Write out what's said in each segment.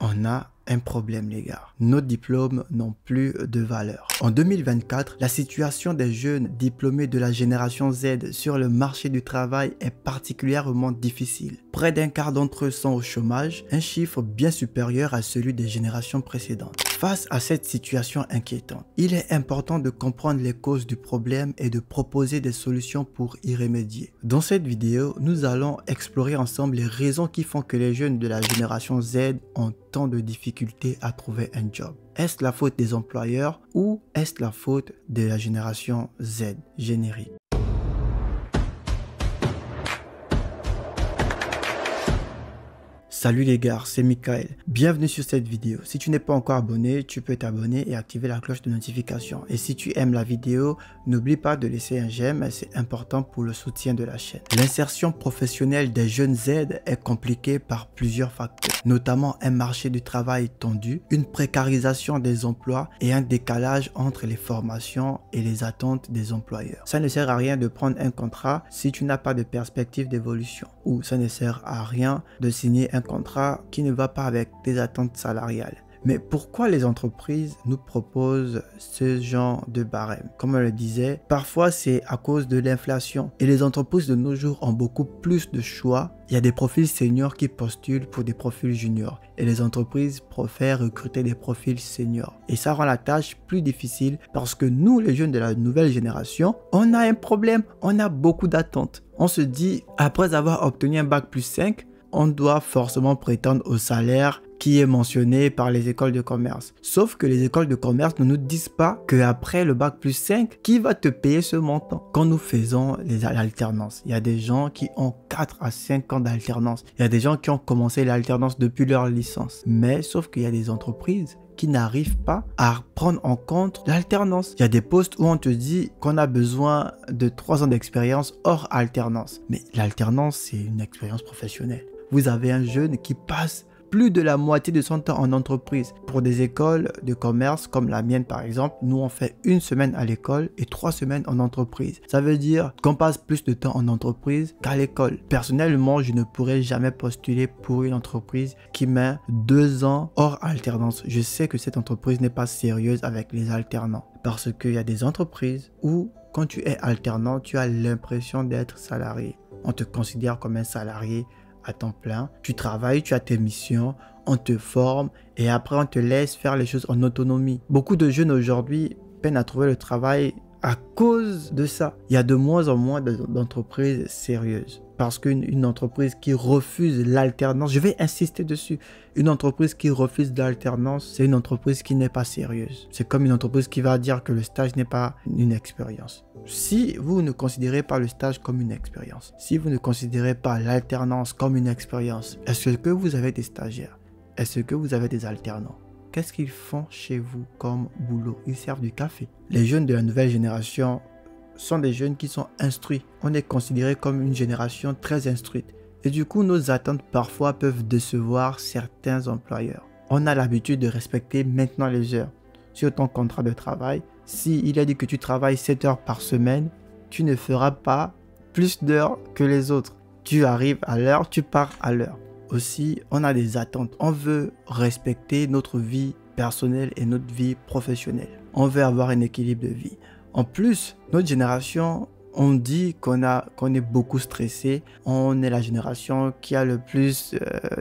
on a un problème les gars. Nos diplômes n'ont plus de valeur. En 2024, la situation des jeunes diplômés de la génération Z sur le marché du travail est particulièrement difficile. Près d'un quart d'entre eux sont au chômage, un chiffre bien supérieur à celui des générations précédentes. Face à cette situation inquiétante, il est important de comprendre les causes du problème et de proposer des solutions pour y remédier. Dans cette vidéo, nous allons explorer ensemble les raisons qui font que les jeunes de la génération Z ont tant de difficultés à trouver un job. Est-ce la faute des employeurs ou est-ce la faute de la génération Z? Générique. Salut les gars, c'est Michael. Bienvenue sur cette vidéo. Si tu n'es pas encore abonné, tu peux t'abonner et activer la cloche de notification. Et si tu aimes la vidéo, n'oublie pas de laisser un j'aime, c'est important pour le soutien de la chaîne. L'insertion professionnelle des jeunes Z est compliquée par plusieurs facteurs, notamment un marché du travail tendu, une précarisation des emplois et un décalage entre les formations et les attentes des employeurs. Ça ne sert à rien de prendre un contrat si tu n'as pas de perspective d'évolution, ou ça ne sert à rien de signer un contrat qui ne va pas avec tes attentes salariales. Mais pourquoi les entreprises nous proposent ce genre de barème? Comme on le disait, parfois c'est à cause de l'inflation et les entreprises de nos jours ont beaucoup plus de choix. Il y a des profils seniors qui postulent pour des profils juniors et les entreprises préfèrent recruter des profils seniors. Et ça rend la tâche plus difficile parce que nous, les jeunes de la nouvelle génération, on a un problème, on a beaucoup d'attentes. On se dit, après avoir obtenu un bac plus 5, on doit forcément prétendre au salaire qui est mentionné par les écoles de commerce. Sauf que les écoles de commerce ne nous disent pas qu'après le bac plus 5, qui va te payer ce montant? Quand nous faisons l'alternance, il y a des gens qui ont 4 à 5 ans d'alternance. Il y a des gens qui ont commencé l'alternance depuis leur licence. Mais sauf qu'il y a des entreprises qui n'arrivent pas à prendre en compte l'alternance. Il y a des postes où on te dit qu'on a besoin de 3 ans d'expérience hors alternance. Mais l'alternance, c'est une expérience professionnelle. Vous avez un jeune qui passe plus de la moitié de son temps en entreprise. Pour des écoles de commerce comme la mienne par exemple, nous on fait 1 semaine à l'école et 3 semaines en entreprise. Ça veut dire qu'on passe plus de temps en entreprise qu'à l'école. Personnellement, je ne pourrais jamais postuler pour une entreprise qui met 2 ans hors alternance. Je sais que cette entreprise n'est pas sérieuse avec les alternants parce qu'il y a des entreprises où quand tu es alternant, tu as l'impression d'être salarié. On te considère comme un salarié à temps plein, tu travailles, tu as tes missions, on te forme et après on te laisse faire les choses en autonomie. Beaucoup de jeunes aujourd'hui peinent à trouver le travail à cause de ça. Il y a de moins en moins d'entreprises sérieuses parce qu'une entreprise qui refuse l'alternance, je vais insister dessus, une entreprise qui refuse l'alternance, c'est une entreprise qui n'est pas sérieuse. C'est comme une entreprise qui va dire que le stage n'est pas une expérience. Si vous ne considérez pas le stage comme une expérience, si vous ne considérez pas l'alternance comme une expérience, est-ce que vous avez des stagiaires? Est-ce que vous avez des alternants? Qu'est-ce qu'ils font chez vous comme boulot? Ils servent du café. Les jeunes de la nouvelle génération sont des jeunes qui sont instruits. On est considéré comme une génération très instruite. Et du coup, nos attentes parfois peuvent décevoir certains employeurs. On a l'habitude de respecter maintenant les heures. Sur ton contrat de travail, s'il a dit que tu travailles 7 heures par semaine, tu ne feras pas plus d'heures que les autres. Tu arrives à l'heure, tu pars à l'heure. Aussi, on a des attentes. On veut respecter notre vie personnelle et notre vie professionnelle. On veut avoir un équilibre de vie. En plus, notre génération, on dit qu'on est beaucoup stressé. On est la génération qui a le plus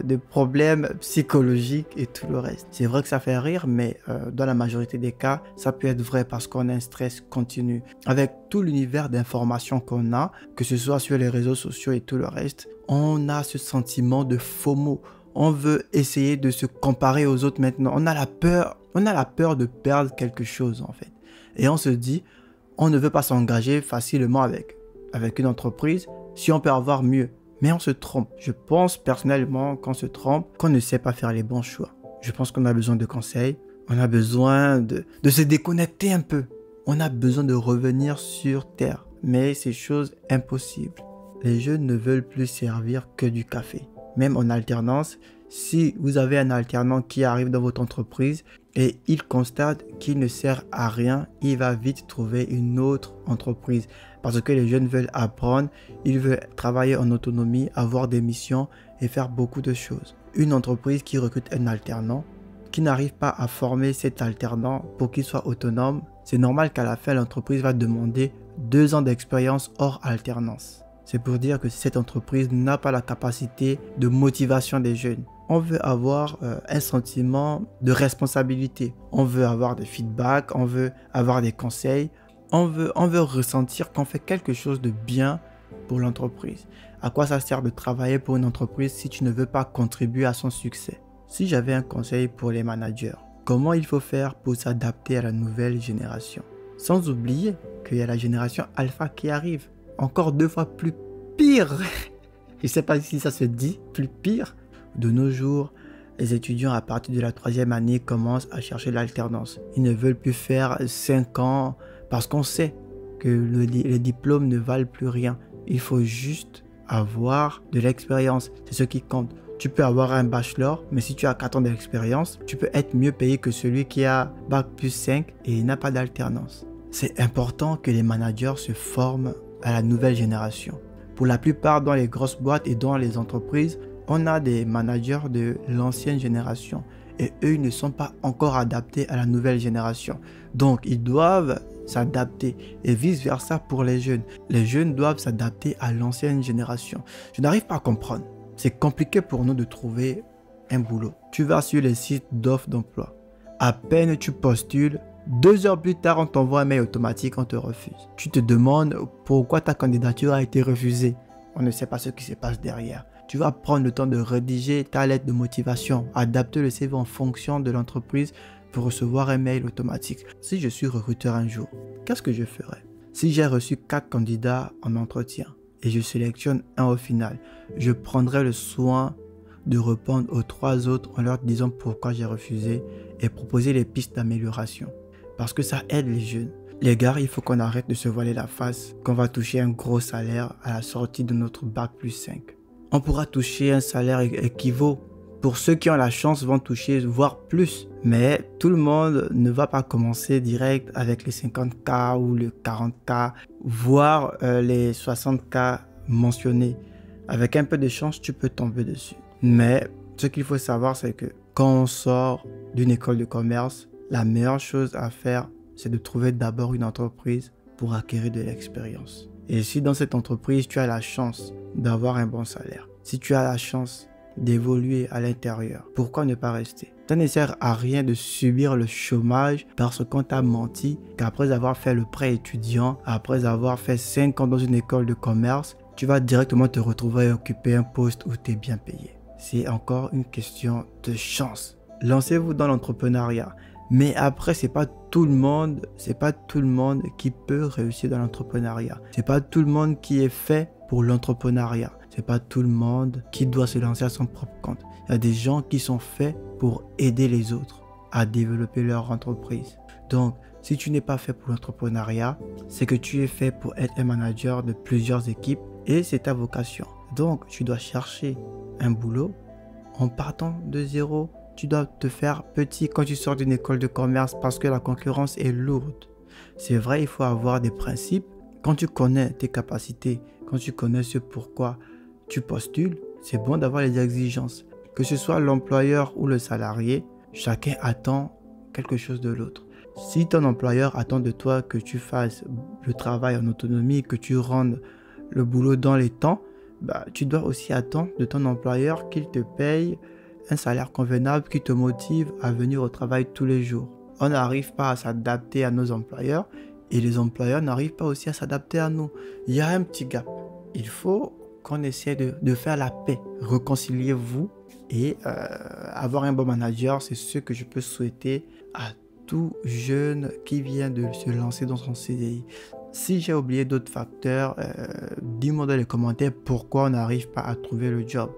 de problèmes psychologiques et tout le reste. C'est vrai que ça fait rire, mais dans la majorité des cas, ça peut être vrai parce qu'on a un stress continu. Avec tout l'univers d'informations qu'on a, que ce soit sur les réseaux sociaux et tout le reste, on a ce sentiment de FOMO. On veut essayer de se comparer aux autres maintenant. On a la peur de perdre quelque chose en fait. Et on se dit, on ne veut pas s'engager facilement avec une entreprise si on peut avoir mieux. Mais on se trompe. Je pense personnellement qu'on se trompe, qu'on ne sait pas faire les bons choix. Je pense qu'on a besoin de conseils. On a besoin de se déconnecter un peu. On a besoin de revenir sur terre. Mais c'est chose impossible. Les jeunes ne veulent plus servir que du café. Même en alternance, si vous avez un alternant qui arrive dans votre entreprise et il constate qu'il ne sert à rien, il va vite trouver une autre entreprise parce que les jeunes veulent apprendre, ils veulent travailler en autonomie, avoir des missions et faire beaucoup de choses. une entreprise qui recrute un alternant, qui n'arrive pas à former cet alternant pour qu'il soit autonome, c'est normal qu'à la fin, l'entreprise va demander 2 ans d'expérience hors alternance. C'est pour dire que cette entreprise n'a pas la capacité de motivation des jeunes. On veut avoir un sentiment de responsabilité. On veut avoir des feedbacks, on veut avoir des conseils. On veut ressentir qu'on fait quelque chose de bien pour l'entreprise. À quoi ça sert de travailler pour une entreprise si tu ne veux pas contribuer à son succès? Si j'avais un conseil pour les managers, comment il faut faire pour s'adapter à la nouvelle génération? Sans oublier qu'il y a la génération alpha qui arrive. Encore 2 fois plus pire. Je ne sais pas si ça se dit, plus pire. De nos jours, les étudiants à partir de la 3e année commencent à chercher l'alternance. Ils ne veulent plus faire 5 ans parce qu'on sait que les diplômes ne valent plus rien. Il faut juste avoir de l'expérience. C'est ce qui compte. Tu peux avoir un bachelor, mais si tu as 4 ans d'expérience, tu peux être mieux payé que celui qui a bac plus 5 et n'a pas d'alternance. C'est important que les managers se forment à la nouvelle génération. Pour la plupart, dans les grosses boîtes et dans les entreprises, on a des managers de l'ancienne génération et eux, ils ne sont pas encore adaptés à la nouvelle génération. Donc, ils doivent s'adapter et vice-versa pour les jeunes. Les jeunes doivent s'adapter à l'ancienne génération. Je n'arrive pas à comprendre. C'est compliqué pour nous de trouver un boulot. Tu vas sur les sites d'offres d'emploi. À peine tu postules, 2 heures plus tard, on t'envoie un mail automatique, on te refuse. Tu te demandes pourquoi ta candidature a été refusée. On ne sait pas ce qui se passe derrière. Tu vas prendre le temps de rédiger ta lettre de motivation, adapter le CV en fonction de l'entreprise pour recevoir un mail automatique. Si je suis recruteur un jour, qu'est-ce que je ferai? Si j'ai reçu 4 candidats en entretien et je sélectionne un au final, je prendrai le soin de répondre aux 3 autres en leur disant pourquoi j'ai refusé et proposer les pistes d'amélioration. Parce que ça aide les jeunes. Les gars, il faut qu'on arrête de se voiler la face, qu'on va toucher un gros salaire à la sortie de notre bac plus 5. On pourra toucher un salaire équivaut. Pour ceux qui ont la chance, vont toucher voire plus. Mais tout le monde ne va pas commencer direct avec les 50K ou les 40K, voire les 60K mentionnés. Avec un peu de chance, tu peux tomber dessus. Mais ce qu'il faut savoir, c'est que quand on sort d'une école de commerce, la meilleure chose à faire, c'est de trouver d'abord une entreprise pour acquérir de l'expérience. Et si dans cette entreprise, tu as la chance d'avoir un bon salaire, si tu as la chance d'évoluer à l'intérieur, pourquoi ne pas rester? Ça ne sert à rien de subir le chômage parce qu'on t'a menti qu'après avoir fait le prêt étudiant, après avoir fait 5 ans dans une école de commerce, tu vas directement te retrouver à occuper un poste où tu es bien payé. C'est encore une question de chance. Lancez-vous dans l'entrepreneuriat. Mais après, c'est pas tout le monde qui peut réussir dans l'entrepreneuriat. C'est pas tout le monde qui est fait pour l'entrepreneuriat. C'est pas tout le monde qui doit se lancer à son propre compte. Il y a des gens qui sont faits pour aider les autres à développer leur entreprise. Donc, si tu n'es pas fait pour l'entrepreneuriat, c'est que tu es fait pour être un manager de plusieurs équipes et c'est ta vocation. Donc, tu dois chercher un boulot en partant de zéro. Tu dois te faire petit quand tu sors d'une école de commerce parce que la concurrence est lourde. C'est vrai, il faut avoir des principes. Quand tu connais tes capacités, quand tu connais ce pourquoi tu postules, c'est bon d'avoir les exigences. Que ce soit l'employeur ou le salarié, chacun attend quelque chose de l'autre. Si ton employeur attend de toi que tu fasses le travail en autonomie, que tu rendes le boulot dans les temps, tu dois aussi attendre de ton employeur qu'il te paye un salaire convenable qui te motive à venir au travail tous les jours. On n'arrive pas à s'adapter à nos employeurs et les employeurs n'arrivent pas aussi à s'adapter à nous. Il y a un petit gap. Il faut qu'on essaie de faire la paix. Réconciliez-vous et avoir un bon manager, c'est ce que je peux souhaiter à tout jeune qui vient de se lancer dans son CDI. Si j'ai oublié d'autres facteurs, dis-moi dans les commentaires pourquoi on n'arrive pas à trouver le job.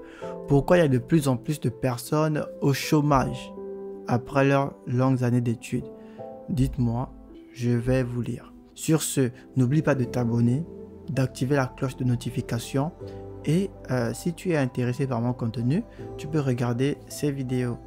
Pourquoi il y a de plus en plus de personnes au chômage après leurs longues années d'études. Dites-moi, je vais vous lire. Sur ce, n'oublie pas de t'abonner, d'activer la cloche de notification et si tu es intéressé par mon contenu, tu peux regarder ces vidéos.